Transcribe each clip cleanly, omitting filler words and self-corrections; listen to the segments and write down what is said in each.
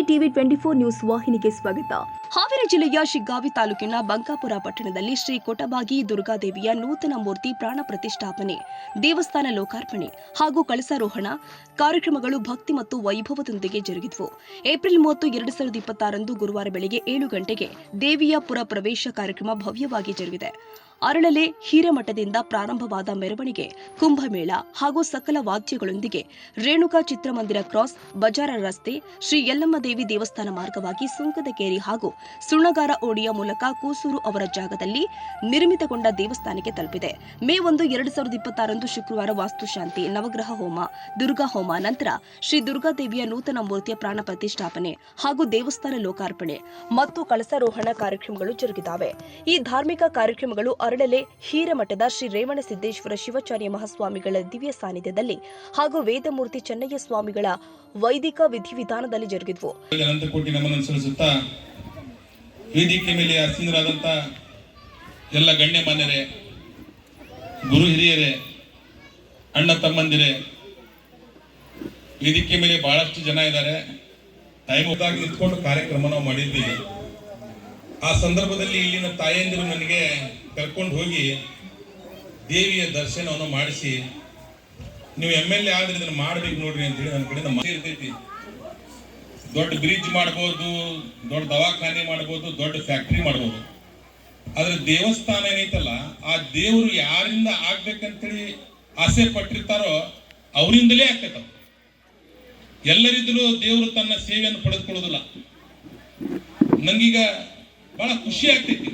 TV 24 news ವಾಹಿನಿಗೆ ಸ್ವಾಗತ. ಹಾವೇರಿ ಜಿಲ್ಲೆಯ ಶಿಗ್ಗಾವಿ ತಾಲೂಕಿನ ಬಂಕಾಪುರ ಪಟ್ಟಣದಲ್ಲಿ ಶ್ರೀ ಕೊಟಬಾಗಿ ದುರ್ಗಾದೇವಿಯ ನೂತನ ಮೂರ್ತಿ ಪ್ರಾಣ ಪ್ರತಿಷ್ಠಾಪನೆ, ದೇವಸ್ಥಾನ ಲೋಕಾರ್ಪಣೆ ಹಾಗೂ ಕಳಸಾರೋಹಣ ಕಾರ್ಯಕ್ರಮಗಳು ಭಕ್ತಿ ಮತ್ತು ವೈಭವದೊಂದಿಗೆ ಜರುಗಿದವು. ಏಪ್ರಿಲ್ 30, 2026 ಗುರುವಾರ ಬೆಳಗ್ಗೆ 7 ಗಂಟೆಗೆ ದೇವಿಯ ಪುರ ಪ್ರವೇಶ ಕಾರ್ಯಕ್ರಮ ಭವ್ಯವಾಗಿ ಜರುಗಿದೆ. ಅರಳಲೆ ಹಿರೇಮಠದಿಂದ ಪ್ರಾರಂಭವಾದ ಮೆರವಣಿಗೆ ಕುಂಭಮೇಳ ಹಾಗೂ ಸಕಲ ವಾದ್ಯಗಳೊಂದಿಗೆ ರೇಣುಕಾ ಚಿತ್ರಮಂದಿರ ಕ್ರಾಸ್, ಬಜಾರ ರಸ್ತೆ, ಶ್ರೀ ಯಲ್ಲಮ್ಮ ದೇವಿ ದೇವಸ್ಥಾನ ಮಾರ್ಗವಾಗಿ ಸುಂಕದಕೇರಿ ಹಾಗೂ ಸುಣ್ಣಗಾರ ಓಡಿಯ ಮೂಲಕ ಕೂಸೂರು ಅವರ ಜಾಗದಲ್ಲಿ ನಿರ್ಮಿತಗೊಂಡ ದೇವಸ್ಥಾನಕ್ಕೆ ತಲುಪಿದೆ. ಮೇ 1, 2026 ಶುಕ್ರವಾರ ವಾಸ್ತುಶಾಂತಿ, ನವಗ್ರಹ ಹೋಮ, ದುರ್ಗಾ ಹೋಮ ನಂತರ ಶ್ರೀ ದುರ್ಗಾದೇವಿಯ ನೂತನ ಮೂರ್ತಿಯ ಪ್ರಾಣ ಪ್ರತಿಷ್ಠಾಪನೆ ಹಾಗೂ ದೇವಸ್ಥಾನ ಲೋಕಾರ್ಪಣೆ ಮತ್ತು ಕಳಸಾರೋಹಣ ಕಾರ್ಯಕ್ರಮಗಳು ಜರುಗಿದವೆ. ಈ ಧಾರ್ಮಿಕ ಕಾರ್ಯಕ್ರಮಗಳು ಅರಳಲೆ ಹಿರೇಮಠದ ಶ್ರೀ ರೇವಣಸಿದ್ದೇಶ್ವರ ಶಿವಾಚಾರ್ಯ ಮಹಾಸ್ವಾಮಿಗಳ ದಿವ್ಯ ಸಾನ್ನಿಧ್ಯದಲ್ಲಿ ಹಾಗೂ ವೇದಮೂರ್ತಿ ಚೆನ್ನಯ್ಯ ಸ್ವಾಮಿಗಳ ವೈದಿಕ ವಿಧಿವಿಧಾನದಲ್ಲಿ ಜರುಗಿದವು. ಅನಂತಕೋಟಿ ನಮನ ಸಲ್ಲಿಸುತ್ತಾ ವೇದಿಕೆ ಮೇಲೆ ಆಸೀನರಾದಂಥ ಎಲ್ಲ ಗಣ್ಯಮಾನ್ಯರೇ, ಗುರು ಹಿರಿಯರೇ, ಅಣ್ಣ ತಮ್ಮಂದಿರೇ, ವೇದಿಕೆ ಮೇಲೆ ಬಹಳಷ್ಟು ಜನ ಇದ್ದಾರೆ. ಟೈಮ್ ಹೋದಾಗಿ ನಿಂತ್ಕೊಂಡು ಕಾರ್ಯಕ್ರಮ ನಾವು ಮಾಡಿದ್ದೀವಿ. ಆ ಸಂದರ್ಭದಲ್ಲಿ ಇಲ್ಲಿನ ತಾಯಂದಿರು ನನಗೆ ಕರ್ಕೊಂಡು ಹೋಗಿ ದೇವಿಯ ದರ್ಶನವನ್ನು ಮಾಡಿಸಿ, ನೀವು MLA ಆದ್ರೆ ಇದನ್ನು ಮಾಡ್ಬೇಕು ನೋಡ್ರಿ ಅಂತೇಳಿ ನನ್ನ ಕಡೆಯಿಂದ ಇರ್ತೈತಿ. ದೊಡ್ಡ ಬ್ರಿಡ್ಜ್ ಮಾಡ್ಬೋದು, ದೊಡ್ಡ ದವಾಖಾನೆ ಮಾಡ್ಬೋದು, ದೊಡ್ಡ ಫ್ಯಾಕ್ಟ್ರಿ ಮಾಡ್ಬೋದು. ಆದ್ರೆ ದೇವಸ್ಥಾನ ಏನೈತಲ್ಲ, ಆ ದೇವರು ಯಾರಿಂದ ಆಗ್ಬೇಕಂತೇಳಿ ಆಸೆ ಪಟ್ಟಿರ್ತಾರೋ ಅವರಿಂದಲೇ ಆಗ್ತೈತ. ಎಲ್ಲರಿದ್ರೂ ದೇವರು ತನ್ನ ಸೇವೆಯನ್ನು ಪಡೆದುಕೊಳ್ಳೋದಿಲ್ಲ. ನಂಗೀಗ ಬಹಳ ಖುಷಿ ಆಗ್ತೈತಿ.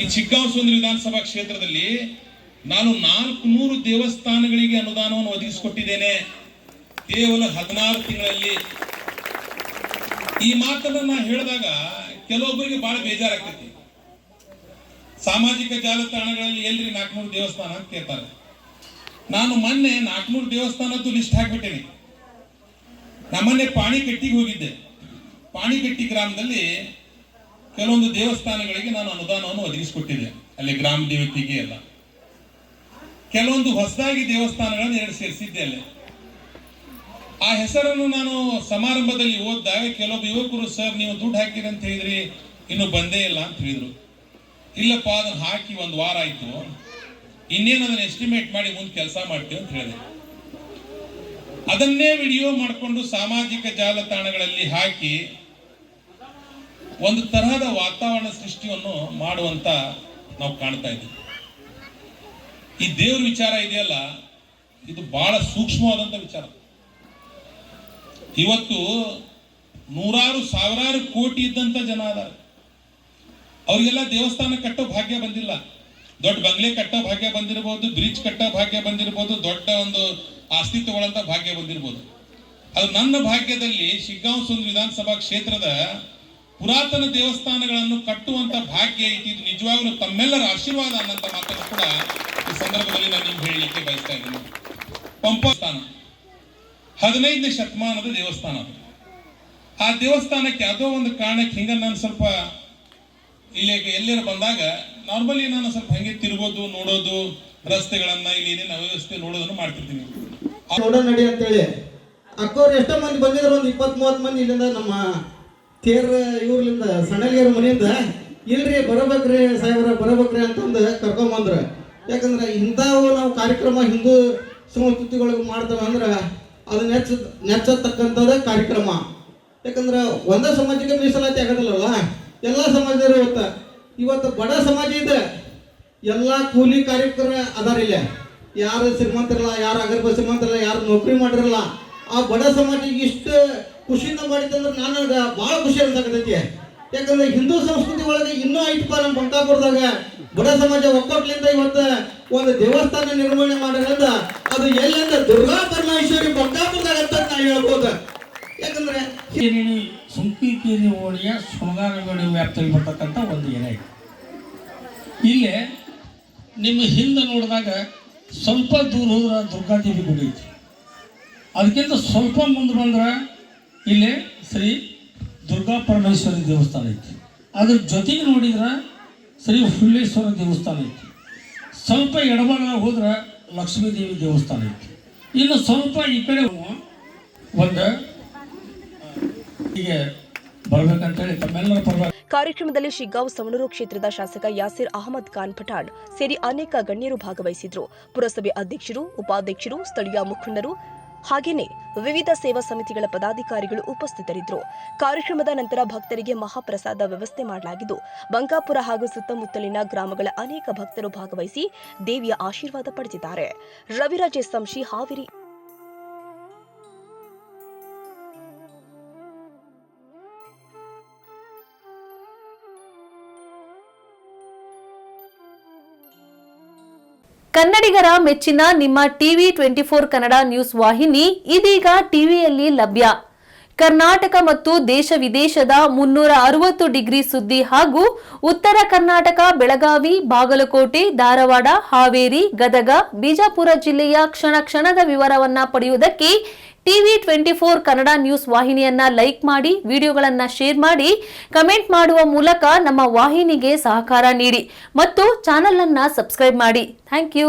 ಈ ಚಿಕ್ಕಬಳ್ಳಾಪುರ ವಿಧಾನಸಭಾ ಕ್ಷೇತ್ರದಲ್ಲಿ ನಾನು 400 ದೇವಸ್ಥಾನಗಳಿಗೆ ಅನುದಾನವನ್ನು ಒದಗಿಸಿಕೊಟ್ಟಿದ್ದೇನೆ ಕೇವಲ 16 ತಿಂಗಳಲ್ಲಿ. ಈ ಮಾತನ್ನ ನಾ ಹೇಳಿದಾಗ ಕೆಲವೊಬ್ಬರಿಗೆ ಬಹಳ ಬೇಜಾರಾಗ್ತೈತಿ. ಸಾಮಾಜಿಕ ಜಾಲತಾಣಗಳಲ್ಲಿ ಎಲ್ರಿ 400 ದೇವಸ್ಥಾನ ಅಂತ ಕೇಳ್ತಾರೆ. ನಾನು ಮೊನ್ನೆ 400 ದೇವಸ್ಥಾನದ್ದು ಲಿಸ್ಟ್ ಹಾಕ್ಬಿಟ್ಟೇನೆ. ನಾ ಮೊನ್ನೆ ಪಾಣಿಕಟ್ಟಿಗೆ ಹೋಗಿದ್ದೆ. ಪಾಣಿಕಟ್ಟಿ ಗ್ರಾಮದಲ್ಲಿ ಕೆಲವೊಂದು ದೇವಸ್ಥಾನಗಳಿಗೆ ನಾನು ಅನುದಾನವನ್ನು ಒದಗಿಸಿಕೊಟ್ಟಿದ್ದೆ. ಅಲ್ಲಿ ಗ್ರಾಮ ದೇವತೆಗೆ ಎಲ್ಲ ಕೆಲವೊಂದು ಹೊಸದಾಗಿ ದೇವಸ್ಥಾನಗಳನ್ನು 2 ಸೇರಿಸಿದ್ದೆ. ಅಲ್ಲಿ ಆ ಹೆಸರನ್ನು ನಾನು ಸಮಾರಂಭದಲ್ಲಿ ಓದಿದಾಗ ಕೆಲವೊಬ್ಬ ಯುವಕರು, ಸರ್ ನೀವು ದುಡ್ಡು ಹಾಕಿರಿ ಅಂತ ಹೇಳಿದ್ರಿ, ಇನ್ನು ಬಂದೇ ಇಲ್ಲ ಅಂತ ಹೇಳಿದ್ರು. ಇಲ್ಲಪ್ಪ, ಅದನ್ನು ಹಾಕಿ 1 ವಾರ ಆಯ್ತು, ಇನ್ನೇನು ಅದನ್ನು ಎಸ್ಟಿಮೇಟ್ ಮಾಡಿ ಮುಂದೆ ಕೆಲಸ ಮಾಡ್ತೀವಿ ಅಂತ ಹೇಳಿದೆ. ಅದನ್ನೇ ವಿಡಿಯೋ ಮಾಡಿಕೊಂಡು ಸಾಮಾಜಿಕ ಜಾಲತಾಣಗಳಲ್ಲಿ ಹಾಕಿ ಒಂದು ತರಹದ ವಾತಾವರಣ ಸೃಷ್ಟಿಯನ್ನು ಮಾಡುವಂತ ನಾವು ಕಾಣ್ತಾ ಇದ್ದೀವಿ. ಈ ದೇವ್ರ ವಿಚಾರ ಇದೆಯಲ್ಲ, ಇದು ಬಹಳ ಸೂಕ್ಷ್ಮವಾದಂತ ವಿಚಾರ. ಇವತ್ತು ನೂರಾರು ಸಾವಿರಾರು ಕೋಟಿ ಇದ್ದಂತ ಜನ ಅದಾರೆ. ಅವರಿಗೆಲ್ಲ ದೇವಸ್ಥಾನ ಕಟ್ಟೋ ಭಾಗ್ಯ ಬಂದಿಲ್ಲ. ದೊಡ್ಡ ಬಂಗ್ಲೆ ಕಟ್ಟೋ ಭಾಗ್ಯ ಬಂದಿರಬಹುದು, ಬ್ರಿಡ್ಜ್ ಕಟ್ಟೋ ಭಾಗ್ಯ ಬಂದಿರಬಹುದು, ದೊಡ್ಡ ಒಂದು ಆಸ್ತಿ ತಗೊಳ್ಳಂತ ಭಾಗ್ಯ ಬಂದಿರಬಹುದು. ಅದು ನನ್ನ ಭಾಗ್ಯದಲ್ಲಿ ಶಿಗ್ಗಾಂವ ವಿಧಾನಸಭಾ ಕ್ಷೇತ್ರದ ಪುರಾತನ ದೇವಸ್ಥಾನಗಳನ್ನು ಕಟ್ಟುವಂತ ಭಾಗ್ಯ ಐತಿ. ಇದು ನಿಜವಾಗ್ಲೂ ತಮ್ಮೆಲ್ಲರ ಆಶೀರ್ವಾದ ಅನ್ನಂತ ಮಾತನ್ನು ಕೂಡ ಈ ಸಂದರ್ಭದಲ್ಲಿ ನಾನು ನಿಮ್ಗೆ ಹೇಳಲಿಕ್ಕೆ ಬಯಸ್ತಾ ಇದ್ದೀನಿ. ಪಂಪ ಸ್ಥಾನ 15ನೇ ಶತಮಾನದ ದೇವಸ್ಥಾನ. ಆ ದೇವಸ್ಥಾನಕ್ಕೆ ಯಾವುದೋ ಒಂದು ಕಾರಣಕ್ಕೆ ಹಿಂಗ ನಾನು ಸ್ವಲ್ಪ ಇಲ್ಲಿ ಎಲ್ಲರೂ ಬಂದಾಗ ನಾರ್ಮಲಿ ನಾನು ಸ್ವಲ್ಪ ಹಂಗೆ ತಿರುಗೋದು, ನೋಡೋದು, ರಸ್ತೆಗಳನ್ನ ಇಲ್ಲಿ ಏನೇನು ವ್ಯವಸ್ಥೆ ನೋಡೋದನ್ನು ಮಾಡ್ತಿರ್ತೀನಿ. ನೋಡೋ ನಡಿ ಅಂತೇಳಿ ಅಕ್ಕವ್ರು ಎಷ್ಟೋ ಮಂದಿ ಬಂದಿದ್ರು, ಒಂದು 20-30 ಮಂದಿ ಇಲ್ಲಿಂದ ನಮ್ಮ ತೇರ್ ಇವ್ರಲಿಂದ ಸಣ್ಣಲಿಯರ ಮನೆಯಿಂದ ಇಲ್ರಿ ಬರಬೇಕ್ರಿ ಸಾಹೇಬ್ರ ಬರಬೇಕ್ರಿ ಅಂತಂದು ಕರ್ಕೊಂಬಂದ್ರ. ಯಾಕಂದ್ರೆ ಇಂಥವು ನಾವು ಕಾರ್ಯಕ್ರಮ ಹಿಂದೂ ಸಂಸ್ಕೃತಿಗಳಿಗೆ ಮಾಡ್ತೇವೆ ಅಂದ್ರೆ ಅದು ನೆಚ್ಚತಕ್ಕಂಥದ್ದೇ ಕಾರ್ಯಕ್ರಮ. ಯಾಕಂದ್ರೆ ಒಂದೇ ಸಮಾಜಕ್ಕೆ ಮೀಸಲಾತಿ ಆಗೋದಿಲ್ಲಲ್ಲ, ಎಲ್ಲ ಸಮಾಜದವರು ಇವತ್ತು ಬಡ ಸಮಾಜ ಇದೆ. ಎಲ್ಲ ಕೂಲಿ ಕಾರ್ಯಕ್ರಮ ಅದಾರಿಲ್ಲ. ಯಾರು ಶ್ರೀಮಂತರಲ್ಲ, ಯಾರು ಅಗರ್ಭ ಶ್ರೀಮಂತರಲ್ಲ, ಯಾರು ನೌಕರಿ ಮಾಡಿರಲ್ಲ. ಆ ಬಡ ಸಮಾಜಿಗೆ ಇಷ್ಟು ಖುಷಿಯಿಂದ ಮಾಡಿದ್ದಂದ್ರೆ ನನಗೆ ಭಾಳ ಖುಷಿ ಅನ್ಸಾಕತೈತಿ. ಯಾಕಂದ್ರೆ ಹಿಂದೂ ಸಂಸ್ಕೃತಿ ಒಳಗೆ ಇನ್ನೂ ಐತಪ್ಪ ನಮ್ಮ ಬಂಕಾಪುರದಾಗ ಬಡ ಸಮಾಜ ಒಕ್ಕಟ್ಲಿಂದ ಇವತ್ತು ಒಂದು ದೇವಸ್ಥಾನ ನಿರ್ಮಾಣ ಮಾಡಿರೋದ ಅದು ಎಲ್ಲಿಂದ ದುರ್ಗಾ ಪರಮೇಶ್ವರಿ ಬಂಕಾಪುರದಾಗ ಅಂತ ನಾ ಹೇಳ್ಬೋದು. ಯಾಕಂದ್ರೆ ಸುಂಕಿಕೇರಿ ಓಣಿಯ ಸುಣಗಾರಗಡಿ ವ್ಯಾಪ್ತಿಯಲ್ಲಿ ಬರ್ತಕ್ಕಂಥ ಒಂದು ಏನೇ ಇಲ್ಲೇ ನಿಮ್ಮ ಹಿಂದೆ ನೋಡಿದಾಗ ಸ್ವಲ್ಪ ದೂರ ಹೋದ್ರೆ ದುರ್ಗಾದೇವಿ ಗುಡಿ ಐತಿ. ಅದಕ್ಕಿಂತ ಸ್ವಲ್ಪ ಮುಂದೆ ಬಂದ್ರೆ ಇಲ್ಲಿ ಶ್ರೀ ದುರ್ಗಾ ಪರಮೇಶ್ವರಿ ದೇವಸ್ಥಾನ ಐತಿ. ಅದ್ರ ಜೊತೆಗೆ ನೋಡಿದ್ರೆ ಶ್ರೀ ಹುಲ್ಲೇಶ್ವರ ದೇವಸ್ಥಾನ ಐತಿ. ಸ್ವಲ್ಪ ಎಡಬಾಗ ಹೋದ್ರೆ ಲಕ್ಷ್ಮೀ ದೇವಿ ದೇವಸ್ಥಾನ ಐತಿ. ಇನ್ನು ಸ್ವಲ್ಪ ಈ ಕಡೆ ಒಂದು ಹೀಗೆ ಬರಬೇಕಂತೇಳಿ ತಮ್ಮೆಲ್ಲರ ಪರವಾಗಿ ಕಾರ್ಯಕ್ರಮದಲ್ಲಿ ಶಿಗ್ಗಾಂವ್ ಸವಣೂರು ಕ್ಷೇತ್ರದ ಶಾಸಕ ಯಾಸಿರ್ ಅಹಮದ್ ಖಾನ್ ಪಠಾಣ್ ಸೇರಿ ಅನೇಕ ಗಣ್ಯರು ಭಾಗವಹಿಸಿದ್ರು. ಪುರಸಭೆ ಅಧ್ಯಕ್ಷರು, ಉಪಾಧ್ಯಕ್ಷರು, ಸ್ಥಳೀಯ ಮುಖಂಡರು ಹಾಗೇನೆ ವಿವಿಧ ಸೇವಾ ಸಮಿತಿಗಳ ಪದಾಧಿಕಾರಿಗಳು ಉಪಸ್ಥಿತರಿದ್ದರು. ಕಾರ್ಯಕ್ರಮದ ನಂತರ ಭಕ್ತರಿಗೆ ಮಹಾಪ್ರಸಾದ ವ್ಯವಸ್ಥೆ ಮಾಡಲಾಗಿದ್ದು, ಬಂಕಾಪುರ ಹಾಗೂ ಸುತ್ತಮುತ್ತಲಿನ ಗ್ರಾಮಗಳ ಅನೇಕ ಭಕ್ತರು ಭಾಗವಹಿಸಿ ದೇವಿಯ ಆಶೀರ್ವಾದ ಪಡೆದಿದ್ದಾರೆ. ರವಿರಾಜ್ ಸಂಶಿ, ಹಾವೇರಿ. ಕನ್ನಡಿಗರ ಮೆಚ್ಚಿನ ನಿಮ್ಮ ಟಿವಿ 24 ಕನ್ನಡ ನ್ಯೂಸ್ ವಾಹಿನಿ ಇದೀಗ ಟಿವಿಯಲ್ಲಿ ಲಭ್ಯ. ಕರ್ನಾಟಕ ಮತ್ತು ದೇಶ ವಿದೇಶದ 360 ಡಿಗ್ರಿ ಸುದ್ದಿ ಹಾಗೂ ಉತ್ತರ ಕರ್ನಾಟಕ, ಬೆಳಗಾವಿ, ಬಾಗಲಕೋಟೆ, ಧಾರವಾಡ, ಹಾವೇರಿ, ಗದಗ, ಬಿಜಾಪುರ ಜಿಲ್ಲೆಯ ಕ್ಷಣ ಕ್ಷಣದ ವಿವರವನ್ನ ಪಡೆಯುವುದಕ್ಕೆ ಟಿವಿ 24 ಕನ್ನಡ ನ್ಯೂಸ್ ವಾಹಿನಿಯನ್ನ ಲೈಕ್ ಮಾಡಿ, ವಿಡಿಯೋಗಳನ್ನ ಶೇರ್ ಮಾಡಿ, ಕಮೆಂಟ್ ಮಾಡುವ ಮೂಲಕ ನಮ್ಮ ವಾಹಿನಿಗೆ ಸಹಕಾರ ನೀಡಿ ಮತ್ತು ಚಾನೆಲ್ ಅನ್ನ ಸಬ್ಸ್ಕ್ರೈಬ್ ಮಾಡಿ. Thank you.